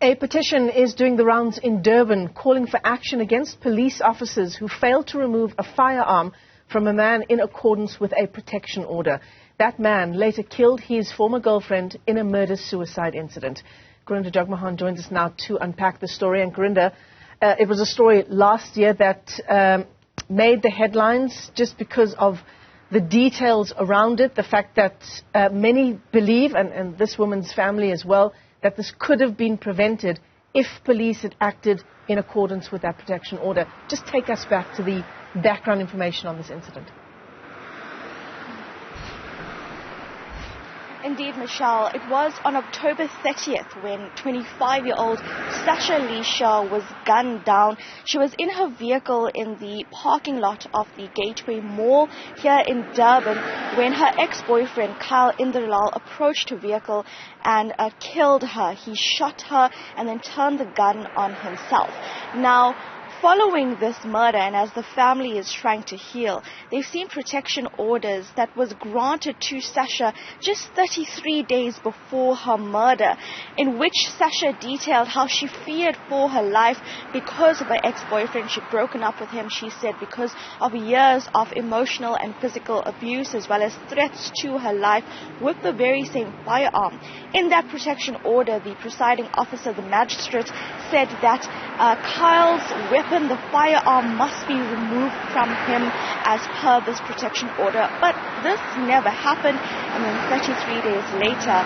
A petition is doing the rounds in Durban calling for action against police officers who failed to remove a firearm from a man in accordance with a protection order. That man later killed his former girlfriend in a murder-suicide incident. Karinda Jagmohan joins us now to unpack the story. And Karinda, it was a story last year that made the headlines just because of the details around it, the fact that many believe, and this woman's family as well, that this could have been prevented if police had acted in accordance with that protection order. Just take us back to the background information on this incident. Indeed, Michelle, it was on October 30th when 25-year-old Sasha Leisha was gunned down. She was in her vehicle in the parking lot of the Gateway Mall here in Durban when her ex-boyfriend, Kyle Inderlal, approached her vehicle and killed her. He shot her and then turned the gun on himself. Now, following this murder, and as the family is trying to heal, they've seen protection orders that was granted to Sasha just 33 days before her murder, in which Sasha detailed how she feared for her life because of her ex-boyfriend. She'd broken up with him, she said, because of years of emotional and physical abuse as well as threats to her life with the very same firearm. In that protection order, the presiding officer, the magistrate, said that Kyle's weapon, the firearm, must be removed from him as per this protection order. But this never happened, and then 33 days later,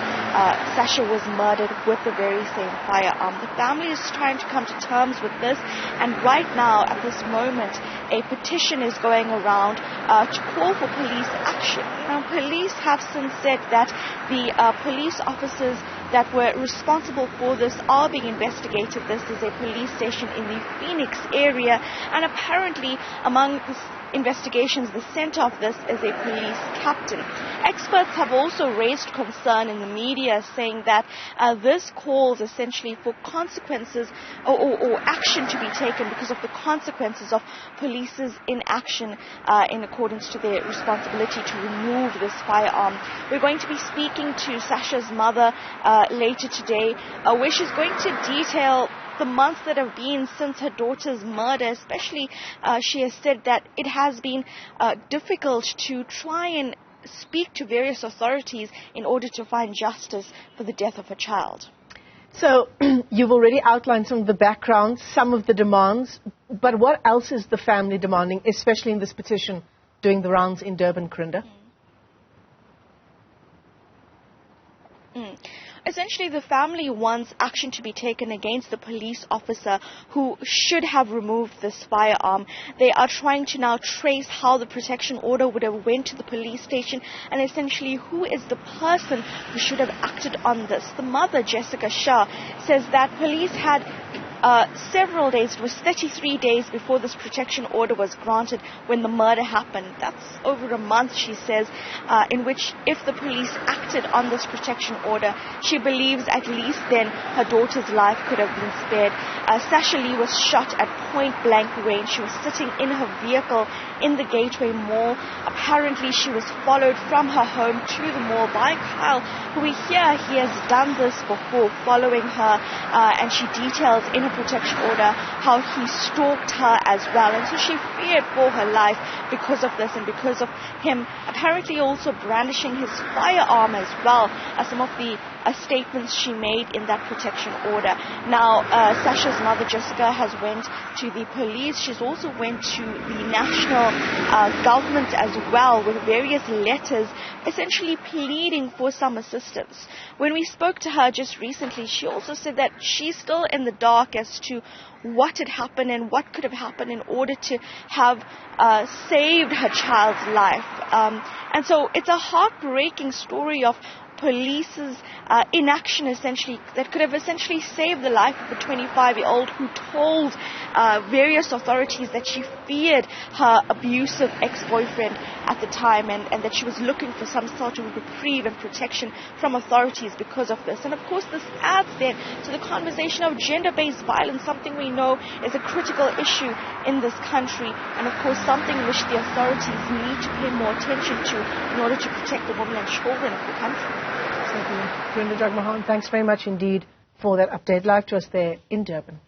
Sasha was murdered with the very same firearm. The family is trying to come to terms with this, and right now, at this moment, a petition is going around to call for police action. Now, police have since said that the police officers that were responsible for this are being investigated. This is a police station in the Phoenix area, and apparently among the investigations, the center of this is a police captain. Experts have also raised concern in the media, saying that this calls essentially for consequences or action to be taken because of the consequences of police's inaction in accordance to their responsibility to remove this firearm. We're going to be speaking to Sasha's mother later today, where she's going to detail the months that have been since her daughter's murder. Especially, she has said that it has been difficult to try and speak to various authorities in order to find justice for the death of her child. So, you've already outlined some of the background, some of the demands, but what else is the family demanding, especially in this petition doing the rounds in Durban, Karinda? Essentially, the family wants action to be taken against the police officer who should have removed this firearm. They are trying to now trace how the protection order would have went to the police station and essentially who is the person who should have acted on this. The mother, Jessica Shah, says that police had several days, it was 33 days before this protection order was granted when the murder happened. That's over a month, she says, in which if the police acted on this protection order, she believes at least then her daughter's life could have been spared. Sasha Lee was shot at point-blank range. She was sitting in her vehicle in the Gateway Mall. Apparently, she was followed from her home to the mall by Kyle, who we hear he has done this before, following her, and she details in her protection order how he stalked her as well, and so she feared for her life because of this and because of him apparently also brandishing his firearm as well, as some of the statements she made in that protection order. Now, Sasha's mother, Jessica, has went to the police. She's also went to the national government as well with various letters essentially pleading for some assistance. When we spoke to her just recently, she also said that she's still in the dark as to what had happened and what could have happened in order to have saved her child's life. And so it's a heartbreaking story of police's inaction essentially that could have essentially saved the life of a 25-year-old who told various authorities that she feared her abusive ex-boyfriend at the time and that she was looking for some sort of reprieve and protection from authorities because of this. And of course this adds then to the conversation of gender-based violence, something we know is a critical issue in this country, and of course something which the authorities need to pay more attention to in order to protect the women and children of the country. Karinda Jagmohan, thanks very much indeed for that update. Live to us there in Durban.